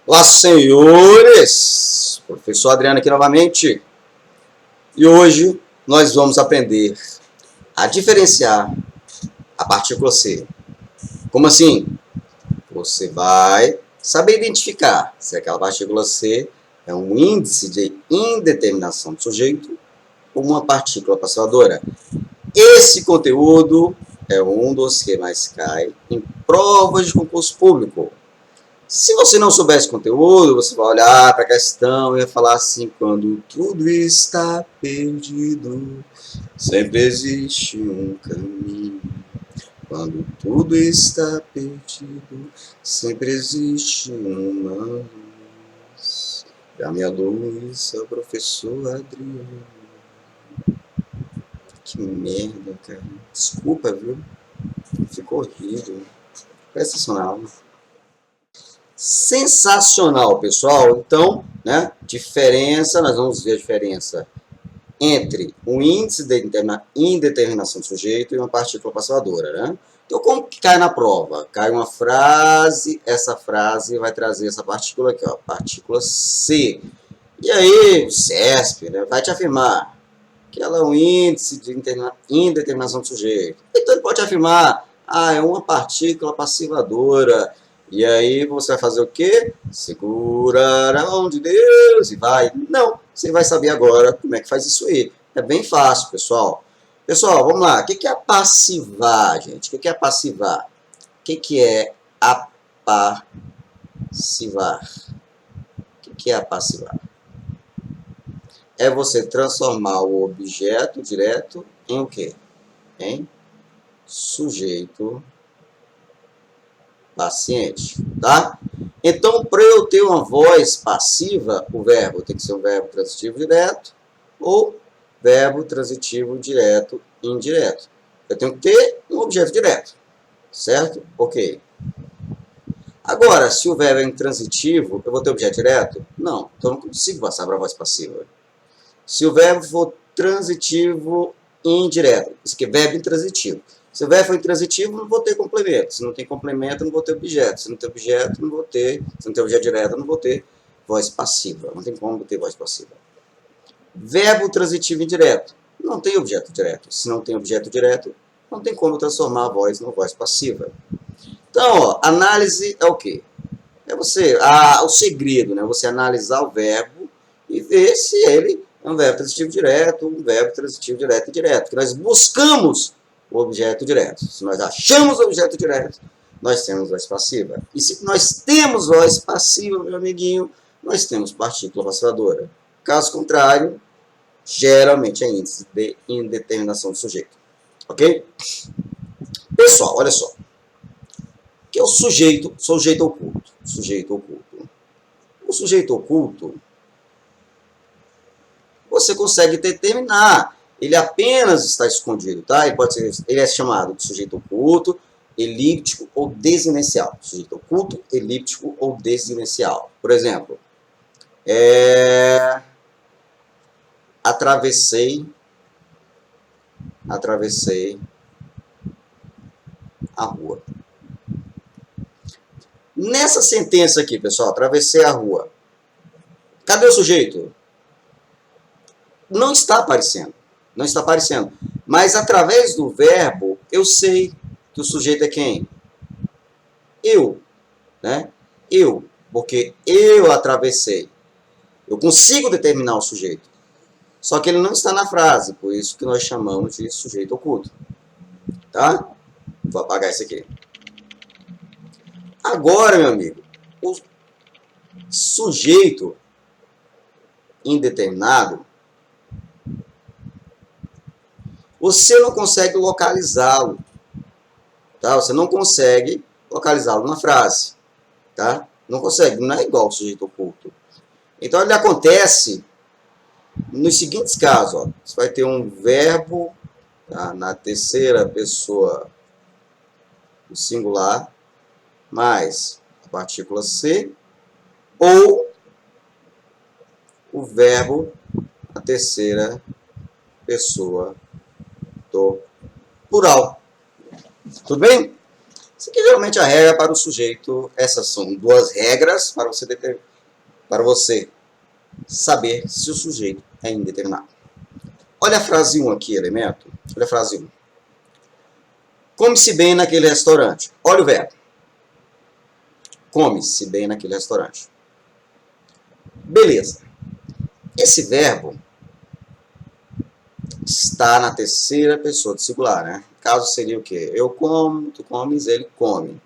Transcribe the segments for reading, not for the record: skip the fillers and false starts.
Olá, senhores! Professor Adriano aqui novamente. E hoje nós vamos aprender a diferenciar a partícula C. Como assim? Você vai saber identificar se aquela partícula C é um índice de indeterminação do sujeito ou uma partícula passivadora. Esse conteúdo é um dos que mais cai em provas de concurso público. Se você não souber esse conteúdo, você vai olhar para a questão e vai falar assim: quando tudo está perdido, sempre existe um caminho. Quando tudo está perdido, sempre existe uma luz. E a minha luz é o professor Adriano. Que merda, cara. Desculpa, viu? Ficou horrível. Presta atenção na aula. Sensacional, pessoal. Então, né, nós vamos ver a diferença entre o índice de indeterminação do sujeito e uma partícula passivadora, né? Então, como que cai na prova? Cai uma frase, essa frase vai trazer essa partícula aqui, ó, partícula C. E aí, o CESP, né, vai te afirmar que ela é um índice de indeterminação do sujeito. Então, ele pode afirmar, é uma partícula passivadora. E aí você vai fazer o quê? Segurar a mão de Deus e vai. Não, você vai saber agora como é que faz isso aí. É bem fácil, pessoal. Pessoal, vamos lá. O que é apassivar, gente? O que é apassivar? O que é apassivar? O que é apassivar? É você transformar o objeto direto em o quê? Em sujeito paciente, tá? Então, para eu ter uma voz passiva, o verbo tem que ser um verbo transitivo direto ou verbo transitivo direto indireto. Eu tenho que ter um objeto direto, certo? Ok. Agora, se o verbo é intransitivo, eu vou ter objeto direto? Não, então eu não consigo passar para a voz passiva. Se o verbo for transitivo indireto, isso aqui é verbo intransitivo. Se o verbo for intransitivo, não vou ter complemento. Se não tem complemento, não vou ter objeto. Se não tem objeto, não vou ter. Se não tem objeto direto, não vou ter voz passiva. Não tem como ter voz passiva. Verbo transitivo indireto. Não tem objeto direto. Se não tem objeto direto, não tem como transformar a voz numa voz passiva. Então, ó, análise é o quê? É o segredo, né? Você analisar o verbo e ver se ele é um verbo transitivo direto, um verbo transitivo direto e indireto. Porque nós buscamos o objeto direto. Se nós achamos o objeto direto, nós temos voz passiva. E se nós temos voz passiva, meu amiguinho, nós temos partícula passivadora. Caso contrário, geralmente é índice de indeterminação do sujeito. Ok? Pessoal, olha só. O que é o sujeito oculto? Sujeito oculto. O sujeito oculto, você consegue determinar. Ele apenas está escondido, tá? Ele é chamado de sujeito oculto, elíptico ou desinencial. Sujeito oculto, elíptico ou desinencial. Por exemplo, atravessei a rua. Nessa sentença aqui, pessoal, atravessei a rua. Cadê o sujeito? Não está aparecendo. Não está aparecendo. Mas através do verbo, eu sei que o sujeito é quem? Eu. Né? Eu. Porque eu atravessei. Eu consigo determinar o sujeito. Só que ele não está na frase. Por isso que nós chamamos de sujeito oculto. Tá? Vou apagar isso aqui. Agora, meu amigo, o sujeito indeterminado, você não consegue localizá-lo, tá? Você não consegue localizá-lo na frase, tá? Não consegue, não é igual ao sujeito oculto. Então, ele acontece nos seguintes casos, ó. Você vai ter um verbo, tá, na terceira pessoa do singular, mais a partícula C, ou o verbo na terceira pessoa do plural. Tudo bem? Isso aqui geralmente é a regra para o sujeito. Essas são duas regras para você saber se o sujeito é indeterminado. Olha a frase 1 aqui, elemento. Olha a frase 1. Come-se bem naquele restaurante. Olha o verbo. Come-se bem naquele restaurante. Beleza. Esse verbo está na terceira pessoa do singular, né? Caso seria o quê? Eu como, tu comes, ele come.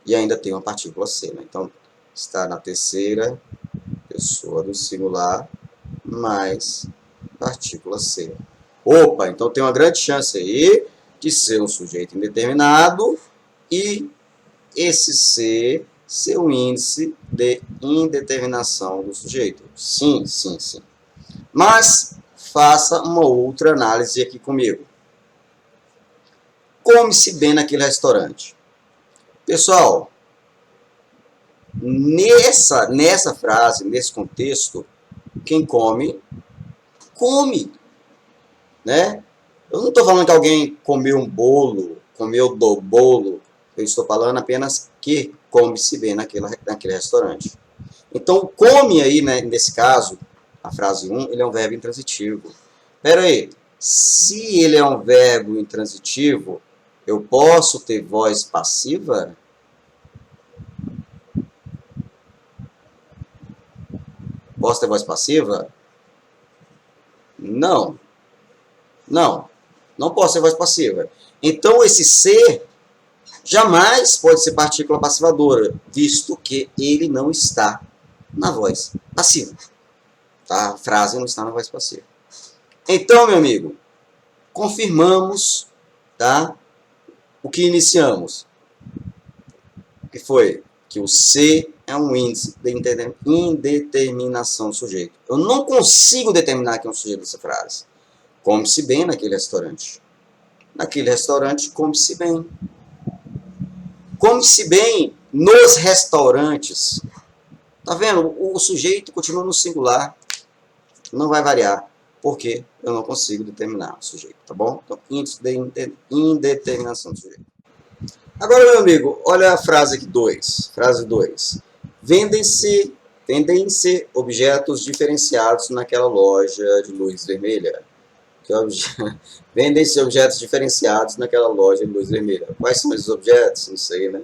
E ainda tem uma partícula C, né? Então, está na terceira pessoa do singular mais partícula C. Opa, então tem uma grande chance aí de ser um sujeito indeterminado e esse C ser o índice de indeterminação do sujeito. Sim, sim, sim. Mas faça uma outra análise aqui comigo. Come-se bem naquele restaurante. Pessoal, nessa frase, nesse contexto, quem come, come. Né? Eu não estou falando que alguém comeu um bolo, comeu do bolo. Eu estou falando apenas que come-se bem naquele restaurante. Então, come aí, né, nesse caso, a frase 1, ele é um verbo intransitivo. Espera aí, se ele é um verbo intransitivo, eu posso ter voz passiva? Posso ter voz passiva? Não. Não posso ter voz passiva. Então, esse ser jamais pode ser partícula passivadora, visto que ele não está na voz passiva. Tá? A frase não está na voz passiva. Então, meu amigo, confirmamos, tá, o que iniciamos. Que foi que o C é um índice de indeterminação do sujeito. Eu não consigo determinar quem é o sujeito dessa frase. Come-se bem naquele restaurante. Naquele restaurante, come-se bem. Come-se bem nos restaurantes. Tá vendo? O sujeito continua no singular. Não vai variar. Porque eu não consigo determinar o sujeito. Tá bom? Então, índice de indeterminação do sujeito. Agora, meu amigo, olha a frase aqui 2. Frase 2. Vendem-se objetos diferenciados naquela loja de luz vermelha. Vendem-se objetos diferenciados naquela loja de luz vermelha. Quais são esses objetos? Não sei, né?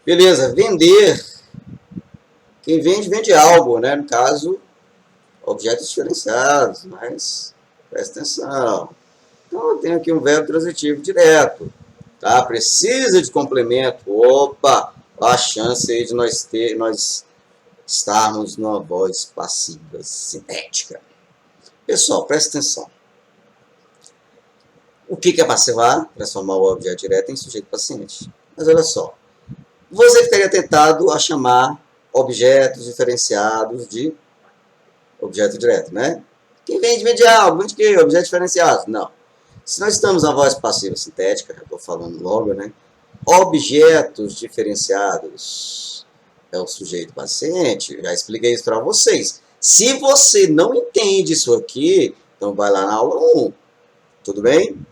Beleza, vender. Quem vende, vende algo, né? No caso, objetos diferenciados, mas presta atenção. Então, eu tenho aqui um verbo transitivo direto. Tá? Precisa de complemento. Opa! A chance aí de nós estarmos numa voz passiva, sintética. Pessoal, presta atenção. O que é passivar? Transformar o objeto direto em sujeito paciente. Mas olha só. Você ficaria tentado a chamar objetos diferenciados de objeto direto, né? Quem vende, vende algo. Vende o quê? Objetos diferenciados. Não. Se nós estamos na voz passiva sintética, já estou falando logo, né? Objetos diferenciados é o sujeito paciente. Já expliquei isso para vocês. Se você não entende isso aqui, então vai lá na aula 1. Tudo bem?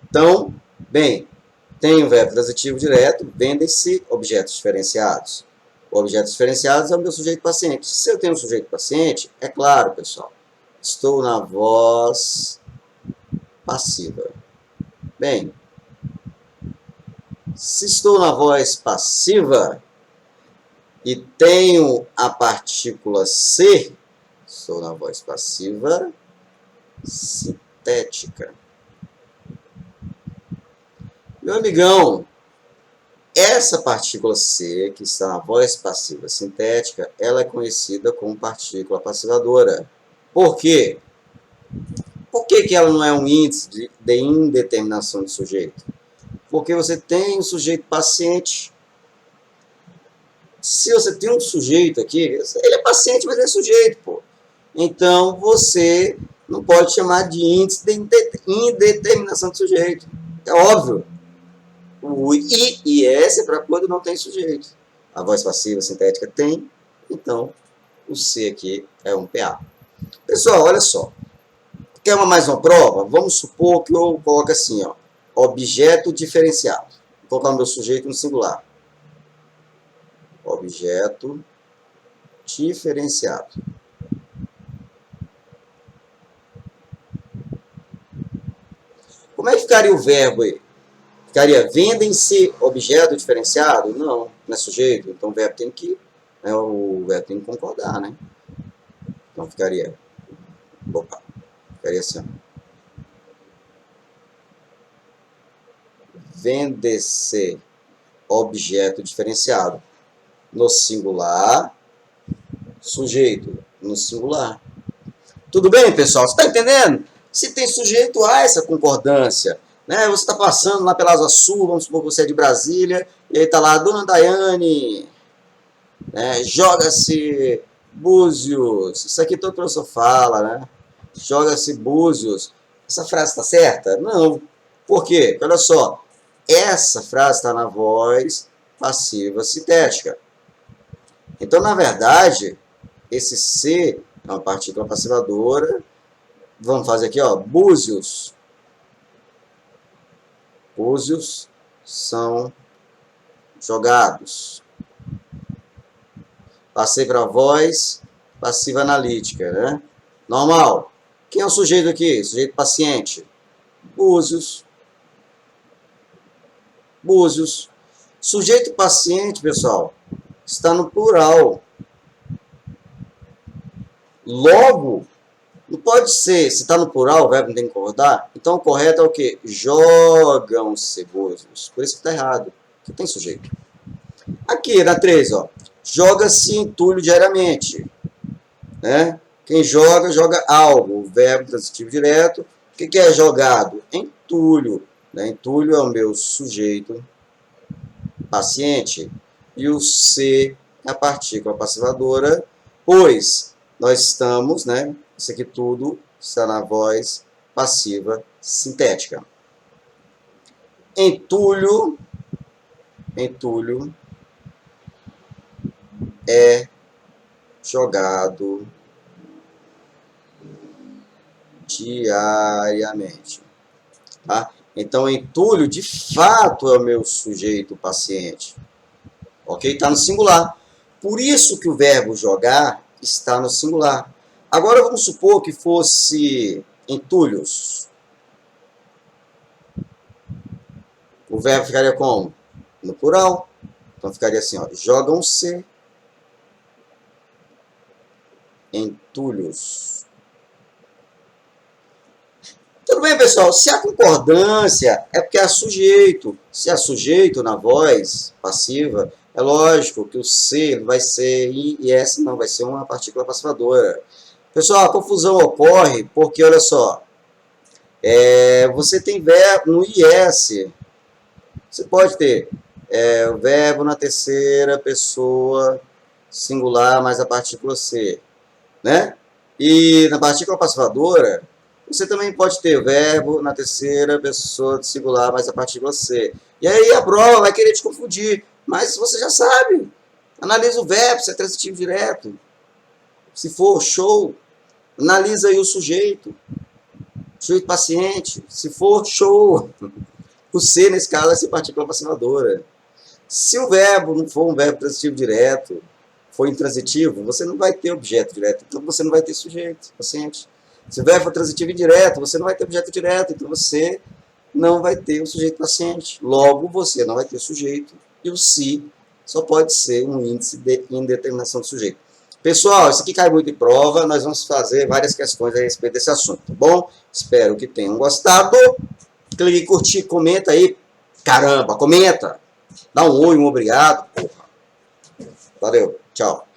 Então, bem, tem o verbo transitivo direto, vendem-se objetos diferenciados. Objetos diferenciados é o meu sujeito paciente. Se eu tenho um sujeito paciente, é claro, pessoal, estou na voz passiva. Bem, se estou na voz passiva e tenho a partícula C, estou na voz passiva sintética. Meu amigão, essa partícula C, que está na voz passiva sintética, ela é conhecida como partícula passivadora. Por quê? Por que ela não é um índice de indeterminação de sujeito? Porque você tem um sujeito paciente. Se você tem um sujeito aqui, ele é paciente, mas ele é sujeito, pô. Então, você não pode chamar de índice de indeterminação de sujeito. É óbvio. O I e S é para quando não tem sujeito. A voz passiva sintética tem, então o C aqui é um PA. Pessoal, olha só. Quer mais uma prova? Vamos supor que eu coloque assim, ó, objeto diferenciado. Vou colocar o meu sujeito no singular. Objeto diferenciado. Como é que ficaria o verbo aí? Ficaria vendem-se objeto diferenciado? Não, não é sujeito. Então o verbo tem que, o verbo tem que concordar, né? Então ficaria assim, ó. Vende-se objeto diferenciado. No singular, sujeito no singular. Tudo bem, pessoal? Você está entendendo? Se tem sujeito, há essa concordância. Né? Você está passando lá pela Asa Sul, vamos supor que você é de Brasília, e aí está lá, Dona Daiane, né? Joga-se Búzios. Isso aqui todo professor fala, né? Joga-se Búzios. Essa frase está certa? Não. Por quê? Porque, olha só, essa frase está na voz passiva sintética. Então, na verdade, esse C é uma partícula passivadora. Vamos fazer aqui, ó, Búzios. Búzios são jogados. Passei para a voz passiva analítica, né? Normal. Quem é o sujeito aqui? Sujeito paciente. Búzios. Búzios. Sujeito paciente, pessoal, está no plural. Logo, não pode ser, se está no plural, o verbo não tem que concordar, então o correto é o quê? Jogam-se búzios. Por isso que está errado, porque tem sujeito. Aqui, na 3, ó. Joga-se entulho diariamente. Né? Quem joga, joga algo. O verbo transitivo direto. O que é jogado? Entulho. Né? Entulho é o meu sujeito paciente. E o C é a partícula passivadora, pois nós estamos, né? Isso aqui tudo está na voz passiva sintética. Entulho é jogado diariamente. Tá? Então, entulho, de fato, é o meu sujeito paciente. Ok? Está no singular. Por isso que o verbo jogar está no singular. Agora, vamos supor que fosse entulhos. O verbo ficaria como? No plural. Então, ficaria assim, ó. Jogam-se entulhos. Tudo bem, pessoal? Se há concordância, é porque há sujeito. Se há sujeito na voz passiva, é lógico que o C vai ser I e S não, vai ser uma partícula passivadora. Pessoal, a confusão ocorre porque, olha só, você tem verbo no IS. Você pode ter o verbo na terceira pessoa singular mais a partícula C. Né? E na partícula passivadora, você também pode ter verbo na terceira pessoa singular mais a partícula C. E aí a prova vai querer te confundir. Mas você já sabe. Analisa o verbo, se é transitivo direto. Se for, show. Analisa aí o sujeito. Sujeito paciente. Se for, show. O C, nesse caso, vai ser partícula passivadora. Se o verbo não for um verbo transitivo direto, for intransitivo, você não vai ter objeto direto. Então você não vai ter sujeito, paciente. Se o verbo for transitivo indireto, você não vai ter objeto direto. Então você não vai ter o sujeito paciente. Logo, você não vai ter sujeito. E o se só pode ser um índice de indeterminação do sujeito. Pessoal, isso aqui cai muito em prova. Nós vamos fazer várias questões a respeito desse assunto, tá bom? Espero que tenham gostado. Clique em curtir, comenta aí. Caramba, comenta. Dá um oi, um obrigado. Porra. Valeu, tchau.